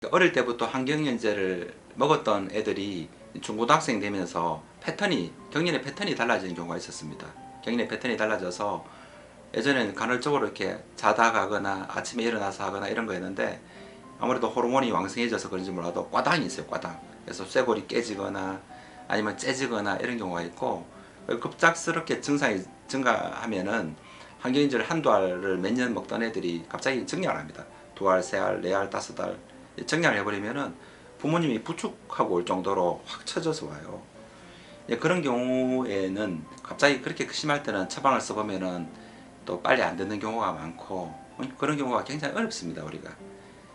어릴 때부터 환경연제를 먹었던 애들이 중고등학생 되면서 경련의 패턴이 달라지는 경우가 있었습니다. 경련의 패턴이 달라져서 예전에는 간헐적으로 이렇게 자다 가거나 아침에 일어나서 하거나 이런 거였는데, 아무래도 호르몬이 왕성해져서 그런지 몰라도 과당이 있어요, 과당. 그래서 쇄골이 깨지거나 아니면 째지거나 이런 경우가 있고, 급작스럽게 증상이 증가하면은 환경인제를 한두 알을 몇 년 먹던 애들이 갑자기 정량을 합니다. 두 알, 세 알, 네 알, 다섯 알 정량을 해버리면은 부모님이 부축하고 올 정도로 확 처져서 와요. 그런 경우에는 갑자기 그렇게 심할 때는 처방을 써보면은 또 빨리 안 듣는 경우가 많고, 그런 경우가 굉장히 어렵습니다. 우리가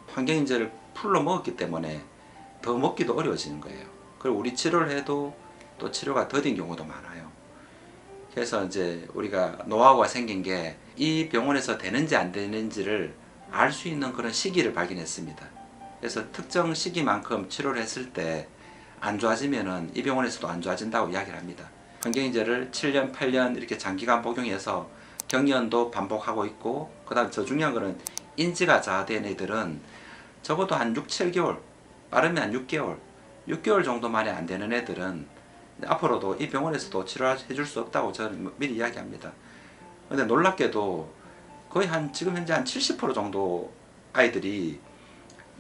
환경인제를 풀로 먹었기 때문에 더 먹기도 어려워지는 거예요. 그리고 우리 치료를 해도 또 치료가 더딘 경우도 많아요. 그래서 이제 우리가 노하우가 생긴 게, 이 병원에서 되는지 안 되는지를 알 수 있는 그런 시기를 발견했습니다. 그래서 특정 시기만큼 치료를 했을 때 안 좋아지면은 이 병원에서도 안 좋아진다고 이야기를 합니다. 환경인제를 7년, 8년 이렇게 장기간 복용해서 경련도 반복하고 있고, 그 다음 더 중요한 거는 인지가 저하된 애들은 적어도 한 6, 7개월, 빠르면 한 6개월 정도 만에 안 되는 애들은 앞으로도 이 병원에서도 치료해 줄 수 없다고 저는 미리 이야기합니다. 근데 놀랍게도 거의 지금 현재 한 70% 정도 아이들이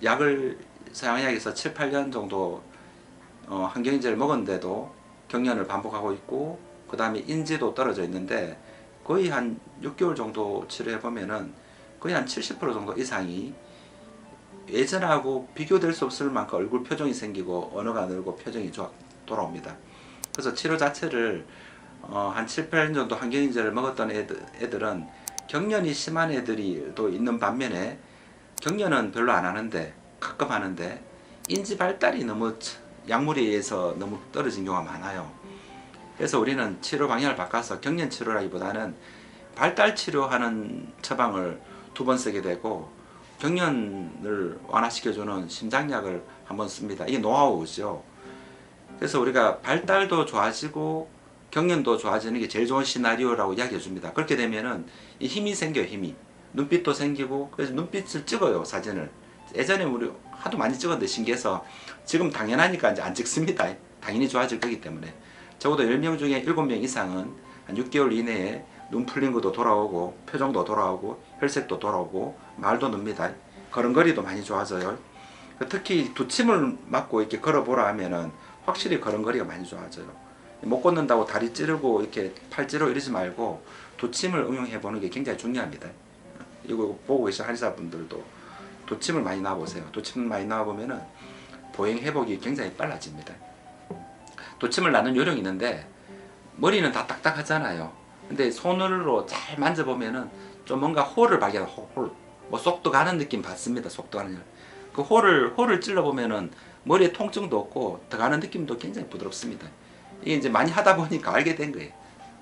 약을 사용해서 7, 8년 정도 환경인제를 먹었는데도 경련을 반복하고 있고, 그 다음에 인지도 떨어져 있는데, 거의 한 6개월 정도 치료해 보면은 거의 한 70% 정도 이상이 예전하고 비교될 수 없을 만큼 얼굴 표정이 생기고 언어가 늘고 표정이 돌아옵니다. 그래서 치료 자체를 한 7, 8년 정도 환경인제를 먹었던 애들은 경련이 심한 애들이 또 있는 반면에, 경련은 별로 안 하는데 가끔 하는데 인지 발달이 너무 약물에 의해서 너무 떨어진 경우가 많아요. 그래서 우리는 치료 방향을 바꿔서 경련 치료라기보다는 발달 치료하는 처방을 2번 쓰게 되고, 경련을 완화시켜주는 심장약을 한번 씁니다. 이게 노하우죠. 그래서 우리가 발달도 좋아지고 경련도 좋아지는 게 제일 좋은 시나리오라고 이야기해 줍니다. 그렇게 되면은 이 힘이 생겨요, 힘이. 눈빛도 생기고. 그래서 눈빛을 찍어요, 사진을. 예전에 우리 하도 많이 찍었는데 신기해서 지금 당연하니까 이제 안 찍습니다. 당연히 좋아질 거기 때문에. 적어도 10명 중에 7명 이상은 한 6개월 이내에 눈 풀린 것도 돌아오고, 표정도 돌아오고, 혈색도 돌아오고, 말도 늡니다. 걸음걸이도 많이 좋아져요. 특히 두침을 맞고 이렇게 걸어보라 하면은 확실히 걸음걸이가 많이 좋아져요. 못 걷는다고 다리 찌르고 이렇게 팔 찌르고 이러지 말고 두침을 응용해 보는 게 굉장히 중요합니다. 이거 보고 계신 한의사분들도 두침을 많이 놔보세요. 두침 많이 놔보면은 보행 회복이 굉장히 빨라집니다. 두침을 놔는 요령이 있는데, 머리는 다 딱딱하잖아요. 근데 손으로 잘 만져보면은 좀 뭔가 홀을 발견해요. 홀. 뭐 쏙도 가는 느낌 받습니다. 쏙도 가는. 그 홀을 찔러보면은 머리에 통증도 없고 더 가는 느낌도 굉장히 부드럽습니다. 이게 이제 많이 하다 보니까 알게 된 거예요.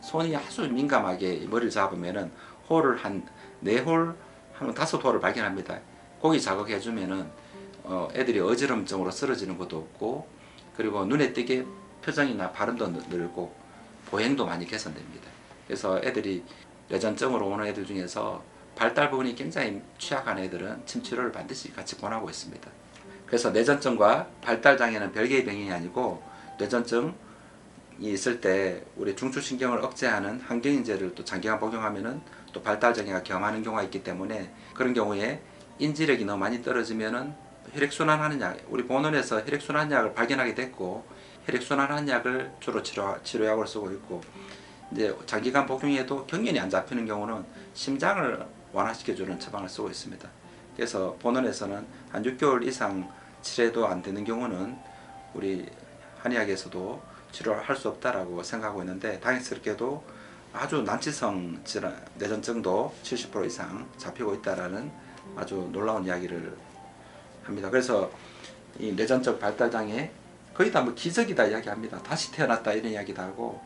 손이 아주 민감하게 머리를 잡으면은 홀을 한 4홀, 한 5홀을 발견합니다. 고기 자극해주면은 애들이 어지럼증으로 쓰러지는 것도 없고, 그리고 눈에 띄게 표정이나 발음도 늘고 보행도 많이 개선됩니다. 그래서 애들이 뇌전증으로 오는 애들 중에서 발달 부분이 굉장히 취약한 애들은 침치료를 반드시 같이 권하고 있습니다. 그래서 뇌전증과 발달장애는 별개의 병이 아니고, 뇌전증이 있을 때 우리 중추신경을 억제하는 환경인제를 또 장기간 복용하면은 또 발달장애가 겸하는 경우가 있기 때문에, 그런 경우에 인지력이 너무 많이 떨어지면은 혈액순환하는 약, 우리 본원에서 혈액순환약을 발견하게 됐고, 혈액순환하는 약을 주로 치료약으로 쓰고 있고, 이제 장기간 복용해도 경련이 안 잡히는 경우는 심장을 완화시켜주는 처방을 쓰고 있습니다. 그래서 본원에서는 한 6개월 이상 치료도 안 되는 경우는 우리 한의학에서도 치료를 할 수 없다라고 생각하고 있는데, 당연스럽게도 아주 난치성 질환, 뇌전증도 70% 이상 잡히고 있다라는 아주 놀라운 이야기를 합니다. 그래서 이 뇌전적 발달장애 거의 다 뭐 기적이다 이야기합니다. 다시 태어났다 이런 이야기도 하고,